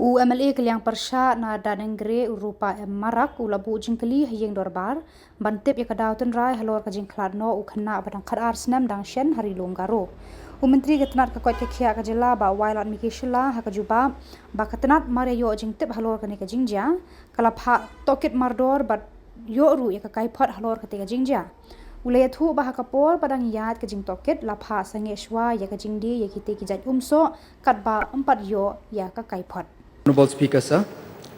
U MLA Kaliang Persha na danengre Urupa Marak ulabu Jingkli Iing Dorbar Pyntip yakadauten rai Halor ka Jingkhlad no u Khynnah badang khadar snam dang shen hari longgaro. U Myntri ketenat ka kot kekhia ka jela ba wailat mikishla ha ka juba ba ketenat mare yo Jingtip Halor ka ni ka jingja kala Phah Tohkit Mardor bat yo ru ya ka kaipot Halor ka te ka jingja. Ulayat hu bah kapor padang yat ke jing Tohkit la Phah sangeshwa ya ka jingdi ya kite ki jat umso kat ba 4 yo ya ka kaipot. Honorable Speaker, sir,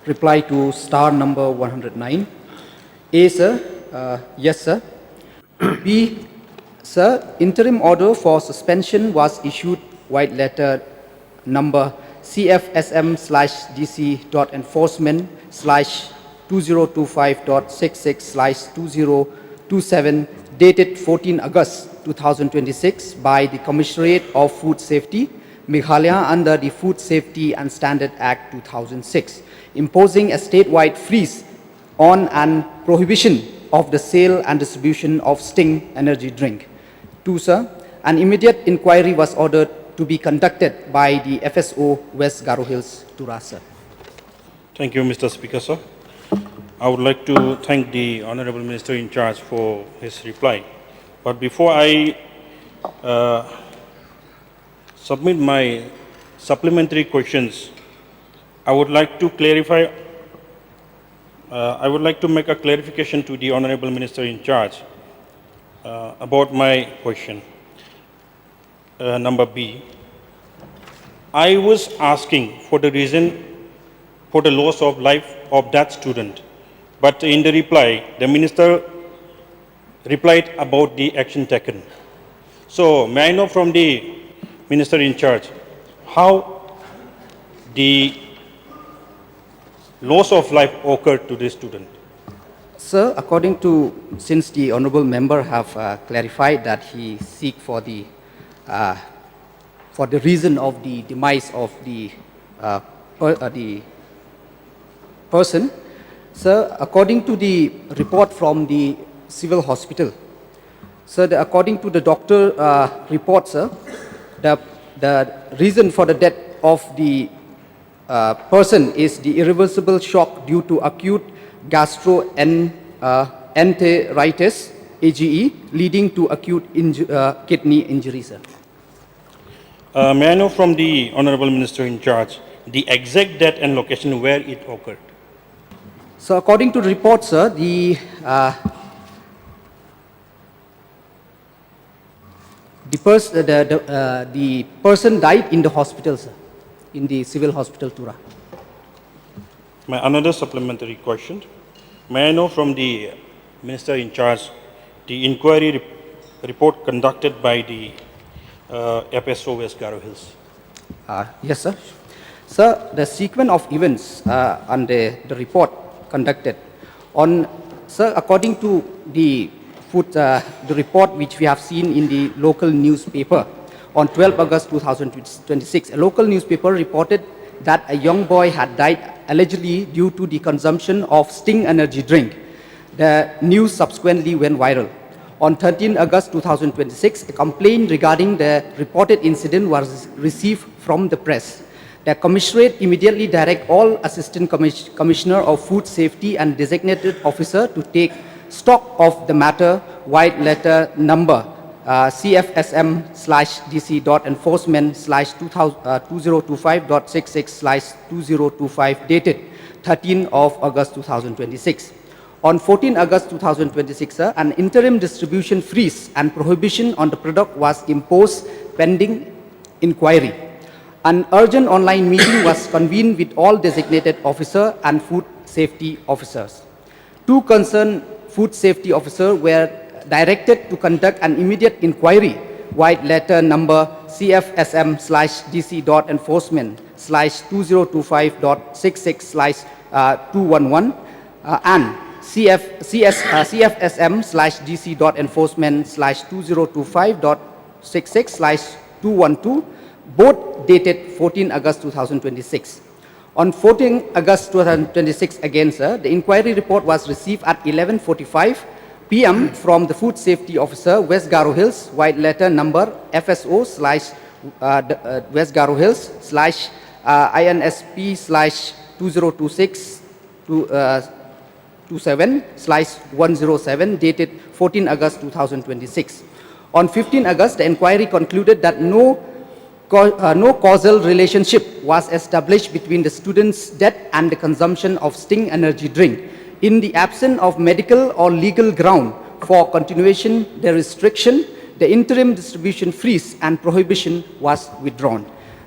reply to star number 109. A, sir, yes, sir. B, sir, interim order for suspension was issued white letter number CFSM/DC.enforcement/2025.66/2027 dated 14 August 2026 by the Commissionerate of Food Safety, Meghalaya under the Food Safety and Standard Act 2006, imposing a statewide freeze on and prohibition of the sale and distribution of Sting energy drink. 2, sir, an immediate inquiry was ordered to be conducted by the FSO West Garo Hills, Tura, sir. Thank you, Mr. Speaker, sir. I would like to thank the Honorable Minister in charge for his reply. But before I submit my supplementary questions, I would like to clarify. I would like to make a clarification to the Honorable Minister in charge about my question. Number B. I was asking for the reason for the loss of life of that student, but in the reply, the Minister replied about the action taken. So, may I know from the Minister in charge how the loss of life occurred to this student? Sir, according to, since the honourable member have clarified that he seek for the reason of the demise of the person, sir, according to the report from the civil hospital, sir, according to the doctor report, sir, the reason for the death of the person is the irreversible shock due to acute gastroenteritis (AGE) leading to acute kidney injury, sir. May I know from the Honorable Minister in charge the exact date and location where it occurred? So, according to the report, sir, the person died in the hospital, sir, in the civil hospital, Tura. My another supplementary question. May I know from the Minister in charge the inquiry report conducted by the FSO West Garo Hills? Yes, sir. Sir, the sequence of events and the report conducted on, sir, according to the report which we have seen in the local newspaper on 12 August 2026, a local newspaper reported that a young boy had died allegedly due to the consumption of Sting energy drink. The news subsequently went viral. On 13 August 2026, a complaint regarding the reported incident was received from the press. The Commissionerate immediately directed all Assistant Commissioner of Food Safety and designated officer to take stock of the matter, white letter number CFSM/DC.enforcement/2025.66/2025 dated 13 of August 2026. On 14 August 2026, sir, an interim distribution freeze and prohibition on the product was imposed pending inquiry. An urgent online meeting was convened with all designated officer and food safety officers. 2 concerned food safety officers were directed to conduct an immediate inquiry, white letter number CFSM/DC.enforcement/2025.66/211 and CFSM/DC.enforcement/2025.66/212, both dated 14 August 2026. On 14 August 2026 again, sir, the inquiry report was received at 11:45 p.m. from the Food Safety Officer, West Garo Hills, white letter number FSO/West Garo Hills/ INSP/2026-27/107 dated 14 August 2026. On 15 August, the inquiry concluded that no causal relationship was established between the student's death and the consumption of Sting energy drink. In the absence of medical or legal ground for continuation, the restriction, the interim distribution freeze and prohibition was withdrawn.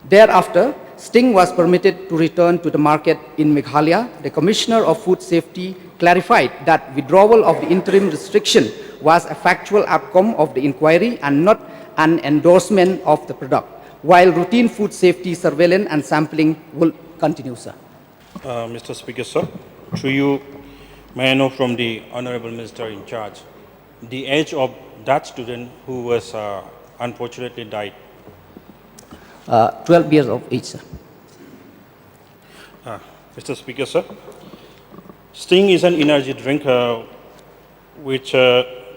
Thereafter, Sting was permitted to return to the market in Meghalaya. The Commissioner of Food Safety clarified that withdrawal of the interim restriction was a factual outcome of the inquiry and not an endorsement of the product, while routine food safety surveillance and sampling will continue, sir. Mr. Speaker, sir, through you, may I know from the Honorable Minister in charge the age of that student who was unfortunately died? 12 years of age, sir. Mr. Speaker, sir, Sting is an energy drink which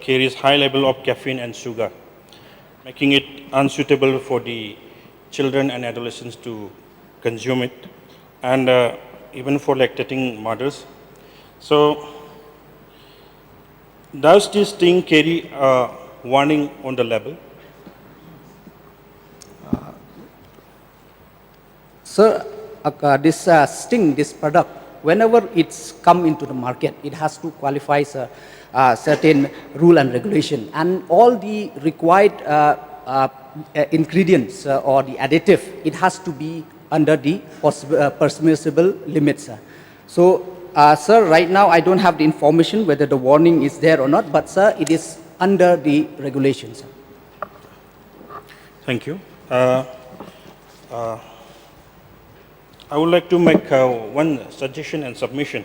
carries high level of caffeine and sugar, making it unsuitable for the children and adolescents to consume it, and even for lactating mothers. So, does this Sting carry a warning on the label? Sir, this Sting, this product, whenever it's come into the market, it has to qualify certain rule and regulation, and all the required ingredients or the additive, it has to be under the permissible limits. So, sir, right now I don't have the information whether the warning is there or not, but sir, it is under the regulations. Thank you. I would like to make one suggestion and submission.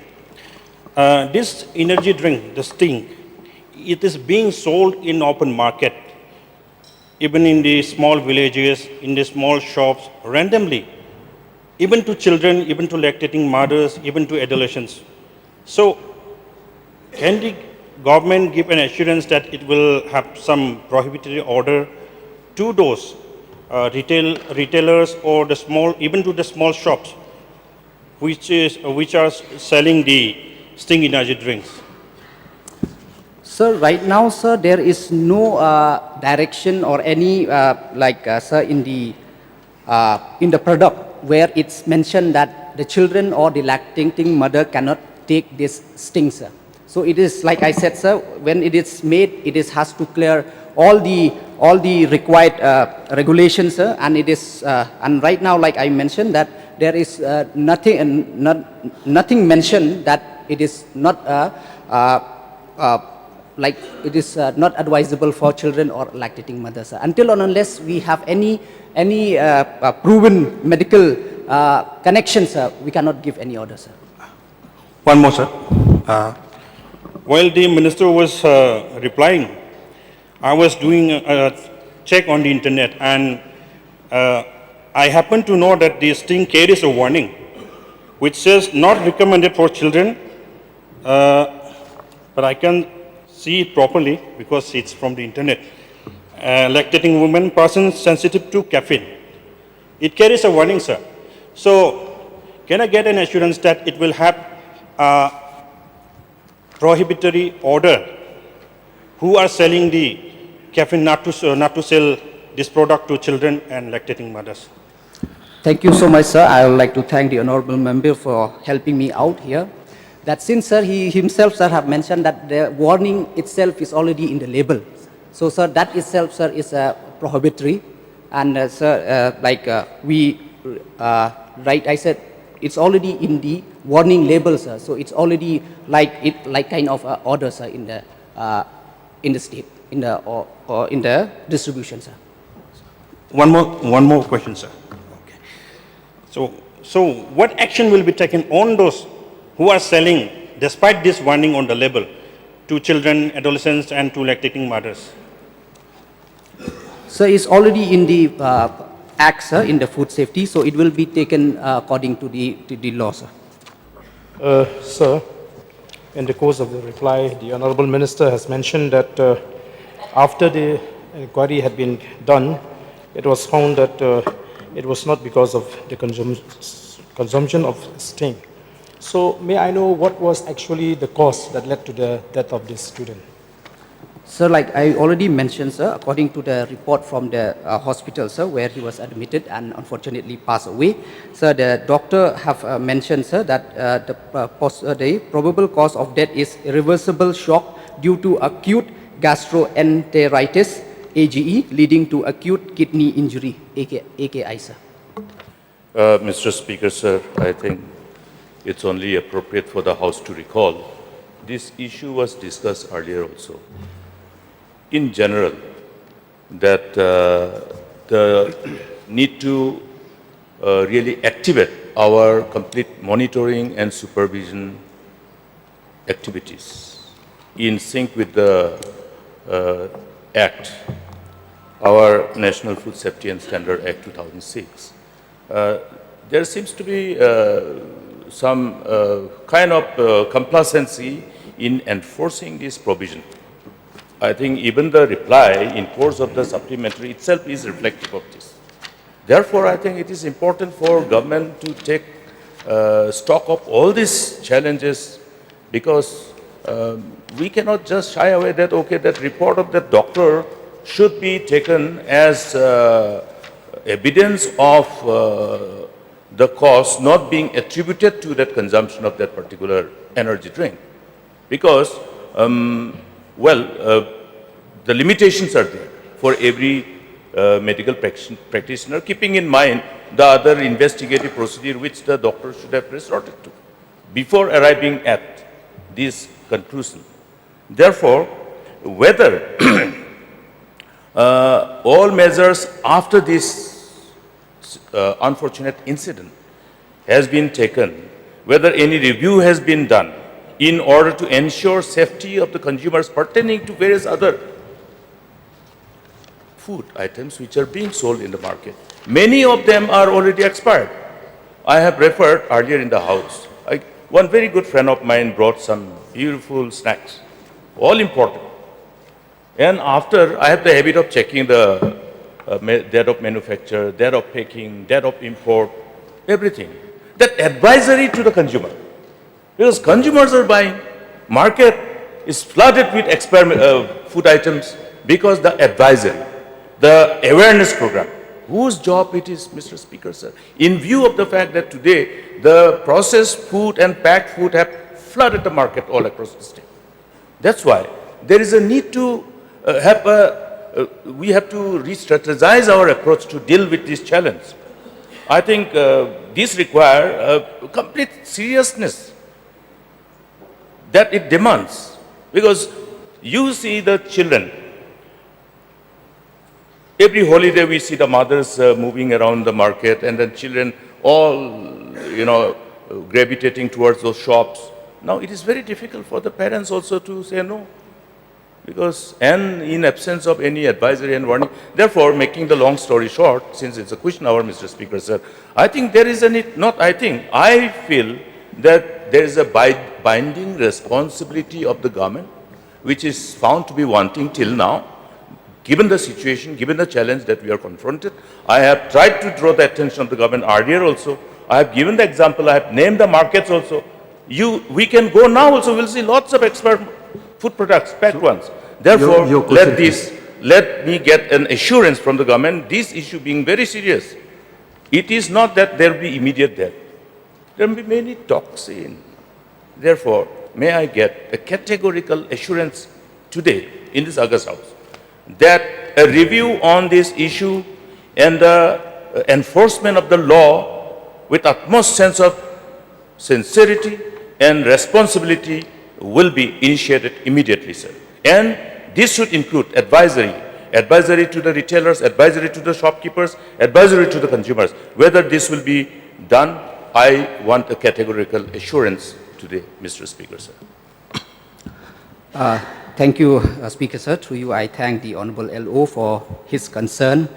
This energy drink, the Sting, it is being sold in open market, even in the small villages, in the small shops, randomly, even to children, even to lactating mothers, even to adolescents. So, can the government give an assurance that it will have some prohibitory order to those retailers or the small, even to the small shops, which are selling the Sting energy drinks? Sir, right now, sir, there is no direction or any sir, in the product where it's mentioned that the children or the lactating mother cannot take this Sting, sir. So it is like I said, sir, when it is made, has to clear all the required regulations, sir, and it is and right now, like I mentioned, that there is nothing mentioned that it is not like it is not advisable for children or lactating mothers, sir. Until and unless we have any proven medical connections, sir, we cannot give any order, sir. One more, sir. While the minister was replying, I was doing a check on the internet, and I happen to know that the Sting carries a warning which says not recommended for children, but I can see it properly because it's from the internet. Lactating women, persons sensitive to caffeine. It carries a warning, sir. So, can I get an assurance that it will have a prohibitory order who are selling the caffeine not to sell this product to children and lactating mothers? Thank you so much, sir. I would like to thank the honorable member for helping me out here. That since, sir, he himself, sir, have mentioned that the warning itself is already in the label. So, sir, that itself, sir, is prohibitory. And, sir, right, I said, it's already in the warning label, sir. So it's already like kind of order, sir, in the state, in the distribution, sir. One more question, sir. Okay. So what action will be taken on those who are selling, despite this warning on the label, to children, adolescents, and to lactating mothers? So it's already in the Act, sir, in the food safety, so it will be taken according to the law, sir. Sir, in the course of the reply, the Honourable Minister has mentioned that after the inquiry had been done, it was found that it was not because of the consumption of sting. So may I know what was actually the cause that led to the death of this student? Sir, like I already mentioned, sir, according to the report from the hospital, sir, where he was admitted and unfortunately passed away, sir, the doctor have mentioned, sir, that the probable cause of death is irreversible shock due to acute gastroenteritis, AGE, leading to acute kidney injury, AKI, sir. Mr. Speaker, sir, I think it's only appropriate for the House to recall this issue was discussed earlier also. In general, that the need to really activate our complete monitoring and supervision activities in sync with the Act, our National Food Safety and Standard Act 2006. There seems to be some kind of complacency in enforcing this provision. I think even the reply in course of the supplementary itself is reflective of this. Therefore, I think it is important for government to take stock of all these challenges, because we cannot just shy away that, okay, that report of that doctor should be taken as evidence of the cause not being attributed to that consumption of that particular energy drink. Because the limitations are there for every medical practitioner, keeping in mind the other investigative procedure which the doctor should have resorted to before arriving at this conclusion. Therefore, whether all measures after this unfortunate incident has been taken, whether any review has been done in order to ensure safety of the consumers pertaining to various other food items which are being sold in the market. Many of them are already expired. I have referred earlier in the House. One very good friend of mine brought some beautiful snacks, all important. And after, I have the habit of checking the date of manufacture, date of packing, date of import, everything. That advisory to the consumer. Because consumers are buying, market is flooded with food items because the advisory, the awareness program, whose job it is, Mr. Speaker, sir, in view of the fact that today the processed food and packed food have flooded the market all across the state. That's why there is a need to we have to re-strategize our approach to deal with this challenge. I think this requires complete seriousness that it demands, because you see the children. Every holiday we see the mothers moving around the market, and the children all, gravitating towards those shops. Now it is very difficult for the parents also to say no, and in absence of any advisory and warning. Therefore, making the long story short, since it's a question hour, Mr. Speaker, sir, I think there is a need, I feel that there is a binding responsibility of the government, which is found to be wanting till now. Given the situation, given the challenge that we are confronted, I have tried to draw the attention of the government earlier also. I have given the example, I have named the markets also. We can go now also, we'll see lots of expired food products, packed ones. Therefore, let me get an assurance from the government, this issue being very serious. It is not that there will be immediate death. There will be many toxins. Therefore, may I get a categorical assurance today in this August House that a review on this issue and the enforcement of the law with utmost sense of sincerity and responsibility will be initiated immediately, sir. And this should include advisory to the retailers, advisory to the shopkeepers, advisory to the consumers. Whether this will be done, I want a categorical assurance today, Mr. Speaker, sir. Thank you, Speaker, sir. Through you, I thank the Honorable LO for his concern,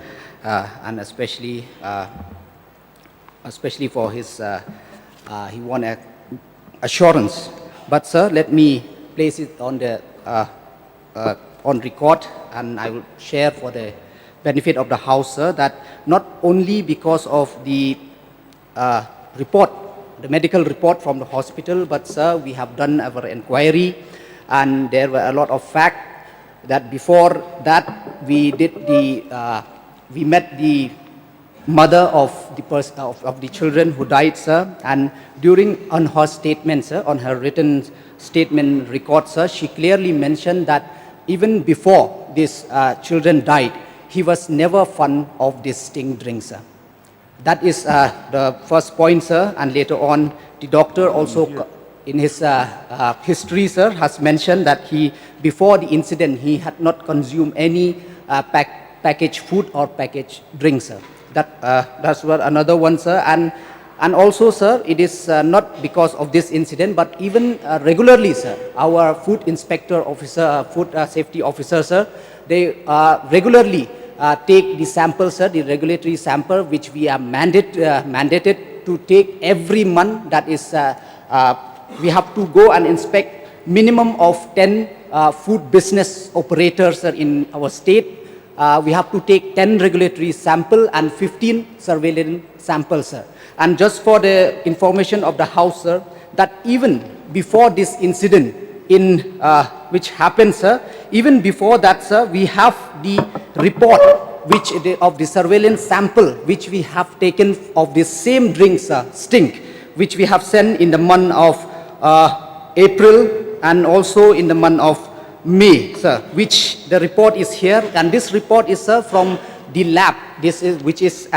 and especially for his, he want an assurance. But, sir, let me place it on the on record, and I will share for the benefit of the House, sir, that not only because of the report, the medical report from the hospital, but sir, we have done our inquiry, and there were a lot of facts that before that we met the mother of the children who died, sir, and on her statement, sir, on her written statement record, sir, she clearly mentioned that even before these children died, he was never fond of this sting drink, sir. That is the first point, sir, and later on the doctor also in his history, sir, has mentioned that before the incident, he had not consumed any packaged food or packaged drink, sir. That's what another one, sir, and also, sir, it is not because of this incident, but even regularly, sir, our food inspector officer, food safety officer, sir, they regularly take the sample, sir, the regulatory sample, which we are mandated to take every month. That is, we have to go and inspect minimum of 10 food business operators, sir, in our state. We have to take 10 regulatory sample and 15 surveillance samples, sir. And just for the information of the House, sir, that even before this incident which happened, sir, even before that, sir, we have the report of the surveillance sample which we have taken of the same drink, sir, stink, which we have sent in the month of April and also in the month of May, sir, which the report is here, and this report is, sir, from the lab, which is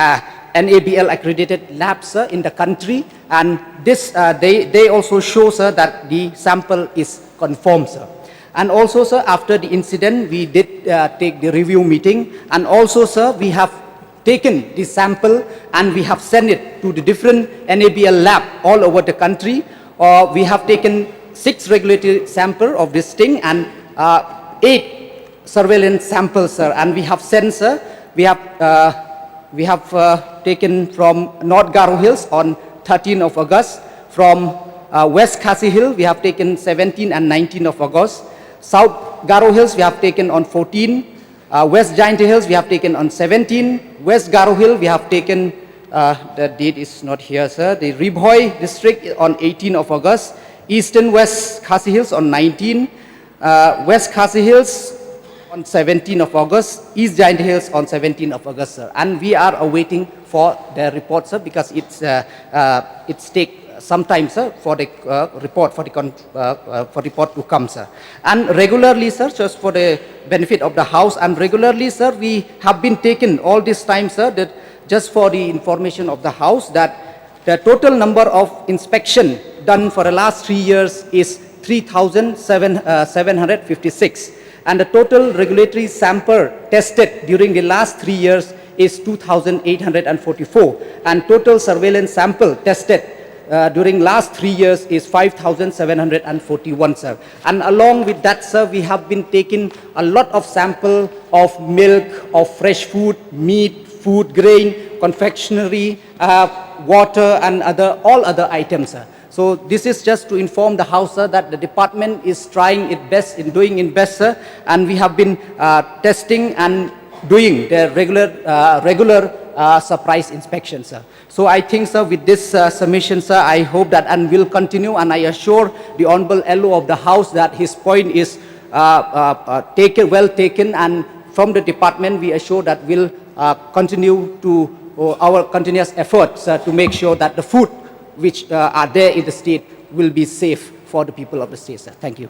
NABL accredited lab, sir, in the country, and this they also show, sir, that the sample is confirmed, sir. And also, sir, after the incident, we did take the review meeting, and also, sir, we have taken the sample and we have sent it to the different NABL lab all over the country. We have taken 6 regulatory samples of this thing and 8 surveillance samples, sir, and we have sent, sir, we have taken from North Garo Hills on 13th of August, from West Khasi Hill we have taken 17 and 19 of August, South Garo Hills we have taken on 14, West Giant Hills we have taken on 17, West Garo Hill we have taken, the date is not here, sir, the Ribhoi district on 18 of August, Eastern West Khasi Hills on 19, West Khasi Hills on 17 of August, East Giant Hills on 17 of August, sir. And we are awaiting for the report, sir, because it's take some time, sir, for the report to come, sir. And regularly, sir, just for the benefit of the House, and regularly, sir, we have been taken all this time, sir, that just for the information of the House, that the total number of inspection done for the last 3 years is 3,756, and the total regulatory sample tested during the last 3 years is 2,844, and total surveillance sample tested during last 3 years is 5,741, sir. And along with that, sir, we have been taking a lot of sample of milk, of fresh food, meat, food grain, confectionery, water, and all other items, sir. So this is just to inform the House, sir, that the department is trying its best in doing its best, sir, and we have been testing and doing the regular surprise inspection, sir. So I think, sir, with this submission, sir, I hope that and will continue, and I assure the Honorable LO of the House that his point is well taken, and from the department we assure that we'll continue to our continuous efforts to make sure that the food which are there in the state will be safe for the people of the state, sir. Thank you.